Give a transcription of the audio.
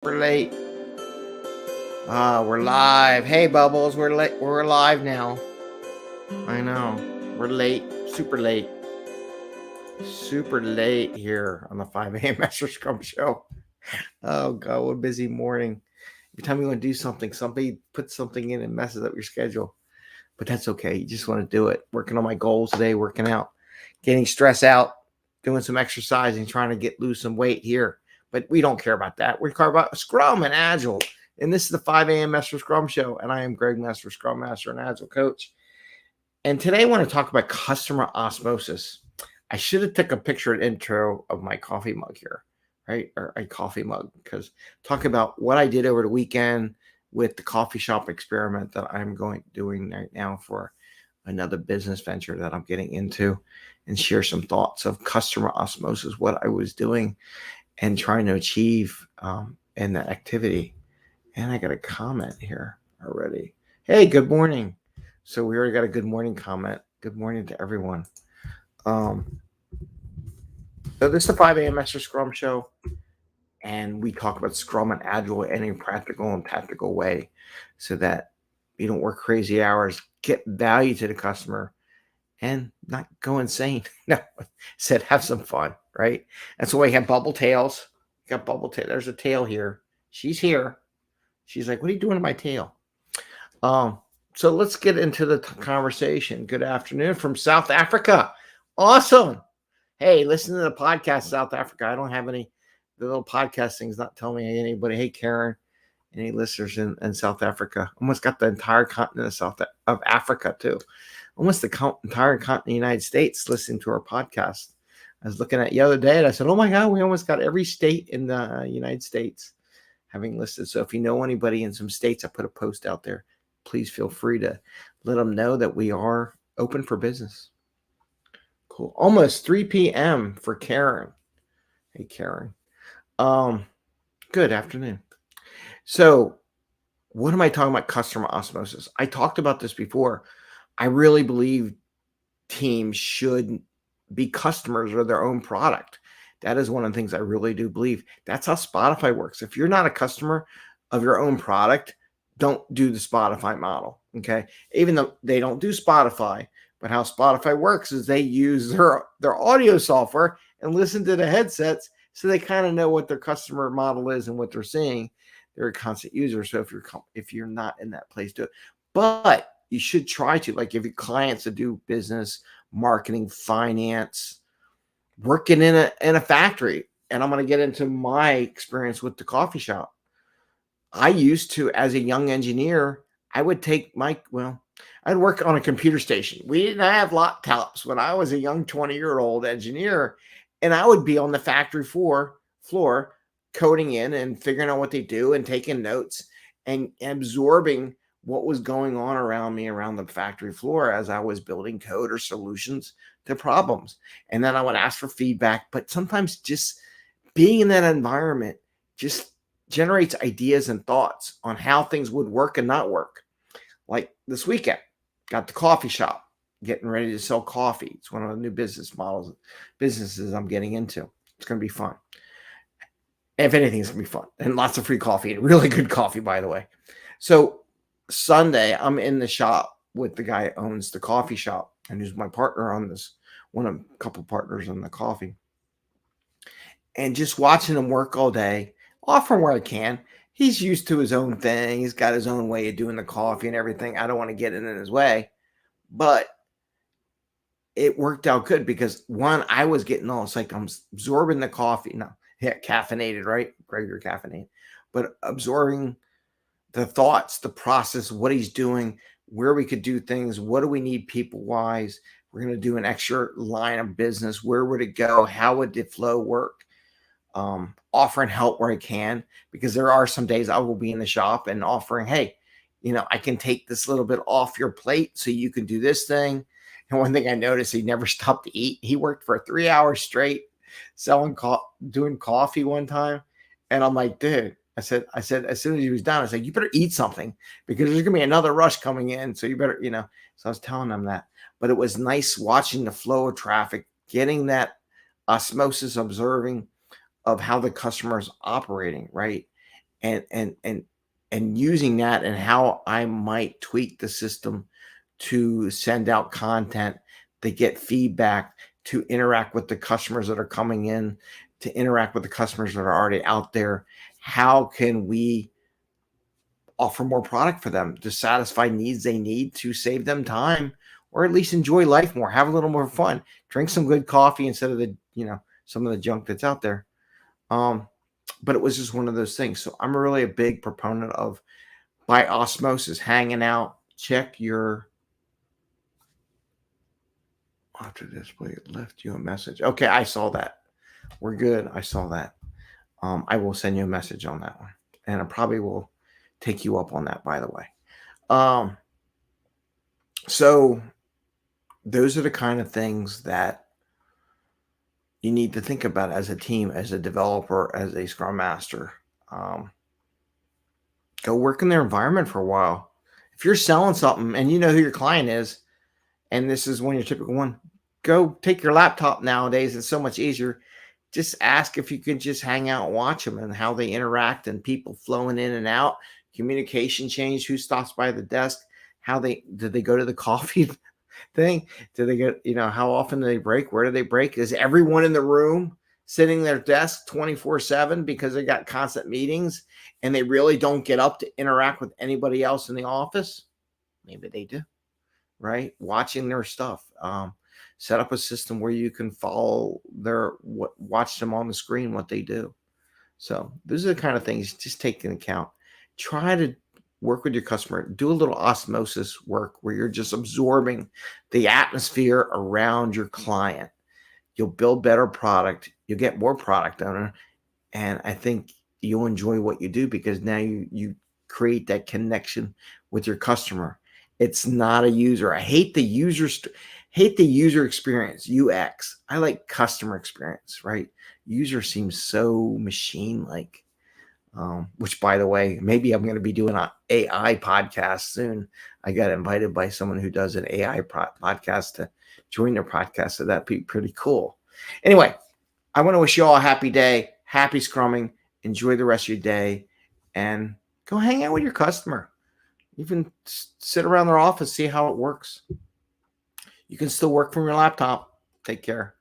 We're late. We're live. Hey, Bubbles, we're late. We're live now. I know. We're late. Super late here on the 5 a.m. Mester Scrum Show. Oh, God, what a busy morning. Every time you want to do something, somebody puts something in and messes up your schedule. But that's okay. You just want to do it. Working on my goals today, working out, getting stressed out, doing some exercising, trying to lose some weight here. But we don't care about that. We care about Scrum and Agile. And this is the 5 a.m. Mester Scrum Show. And I am Greg Mester, Scrum Master and Agile Coach. And today I want to talk about customer osmosis. I should have took a picture and intro of my coffee mug here, right? Or a coffee mug, because talk about what I did over the weekend with the coffee shop experiment that I'm doing right now for another business venture that I'm getting into, and share some thoughts of customer osmosis, what I was doing and trying to achieve in that activity. And I got a comment here already. Hey, good morning. So we already got a good morning comment. Good morning to everyone. So this is the 5 a.m. Mester Scrum Show, and we talk about Scrum and Agile in a practical and tactical way so that you don't work crazy hours, get value to the customer, and not go insane. No, said have some fun, right? That's why we have bubble tails. Got bubble tail. There's a tail here. She's here. She's like, what are you doing to my tail? So let's get into the conversation. Good afternoon from South Africa. Awesome. Hey, listen to the podcast, South Africa. I don't have the little podcast thing's not telling me anybody. Hey, Karen, any listeners in South Africa? Almost got the entire continent of Africa, too. Almost the entire continent of the United States listening to our podcast. I was looking at the other day and I said, oh my God, we almost got every state in the United States having listed. So if you know anybody in some states, I put a post out there. Please feel free to let them know that we are open for business. Cool. Almost 3 p.m. for Karen. Hey, Karen. Good afternoon. So what am I talking about? Customer osmosis. I talked about this before. I really believe teams should be customers of their own product. That is one of the things I really do believe. That's how Spotify works. If you're not a customer of your own product, don't do the Spotify model, okay? Even though they don't do Spotify, but how Spotify works is they use their audio software and listen to the headsets, so they kind of know what their customer model is and what they're seeing. They're a constant user, so if you're not in that place, do it. But you should try to, like, if your clients to do business, marketing, finance, working in a factory. And I'm going to get into my experience with the coffee shop. I used to, as a young engineer, I would take I'd work on a computer station. We didn't have laptops when I was a young 20-year-old engineer, and I would be on the factory floor coding in and figuring out what they do and taking notes and absorbing what was going on around me around the factory floor as I was building code or solutions to problems. And then I would ask for feedback, but sometimes just being in that environment just generates ideas and thoughts on how things would work and not work. Like this weekend, got the coffee shop, getting ready to sell coffee. It's one of the new businesses I'm getting into. It's going to be fun. If anything, it's going to be fun. And lots of free coffee, and really good coffee, by the way. So Sunday, I'm in the shop with the guy who owns the coffee shop and who's my partner on this, one of a couple partners on the coffee. And just watching him work all day, off from where I can. He's used to his own thing. He's got his own way of doing the coffee and everything. I don't want to get in his way. But it worked out good because, one, I was getting all, it's like I'm absorbing the coffee. No, yeah, caffeinated, right? Regular caffeinated. But absorbing the thoughts, the process, what he's doing, where we could do things, what do we need people-wise. We're going to do an extra line of business. Where would it go? How would the flow work? Offering help where I can, because there are some days I will be in the shop and offering, hey, I can take this little bit off your plate so you can do this thing. And one thing I noticed, he never stopped to eat. He worked for 3 hours straight doing coffee one time. And I'm like, dude, I said, as soon as he was done, I said, you better eat something because there's going to be another rush coming in. So you better, so I was telling him that. But it was nice watching the flow of traffic, getting that osmosis, observing of how the customer is operating, right? and using that and how I might tweak the system to send out content, to get feedback, to interact with the customers that are coming in, to interact with the customers that are already out there. How can we offer more product for them to satisfy needs they need to save them time, or at least enjoy life more, have a little more fun, drink some good coffee instead of the, some of the junk that's out there. But it was just one of those things. So I'm really a big proponent of, by osmosis, hanging out. Check your auto display left you a message. Okay, I saw that. We're good. I saw that. I will send you a message on that one, and I probably will take you up on that, by the way. So those are the kind of things that you need to think about as a team, as a developer, as a Scrum Master. Go work in their environment for a while. If you're selling something and you know who your client is, and this is one of your typical one, go take your laptop nowadays. It's so much easier. Just ask if you can just hang out and watch them and how they interact, and people flowing in and out, communication change, who stops by the desk, did they go to the coffee thing? Do they get, how often do they break? Where do they break? Is everyone in the room sitting their desk 24/7 because they got constant meetings and they really don't get up to interact with anybody else in the office? Maybe they do, right? Watching their stuff. Set up a system where you can follow watch them on the screen, what they do. So those are the kind of things just take into account. Try to work with your customer. Do a little osmosis work where you're just absorbing the atmosphere around your client. You'll build better product. You'll get more product owner. And I think you'll enjoy what you do, because now you create that connection with your customer. It's not a user. I hate the user experience, UX. I like customer experience, right? User seems so machine-like. Which, by the way, maybe I'm going to be doing an AI podcast soon. I got invited by someone who does an AI podcast to join their podcast, so that'd be pretty cool. Anyway, I want to wish you all a happy day, happy scrumming, enjoy the rest of your day, and go hang out with your customer. Even sit around their office, see how it works. You can still work from your laptop. Take care.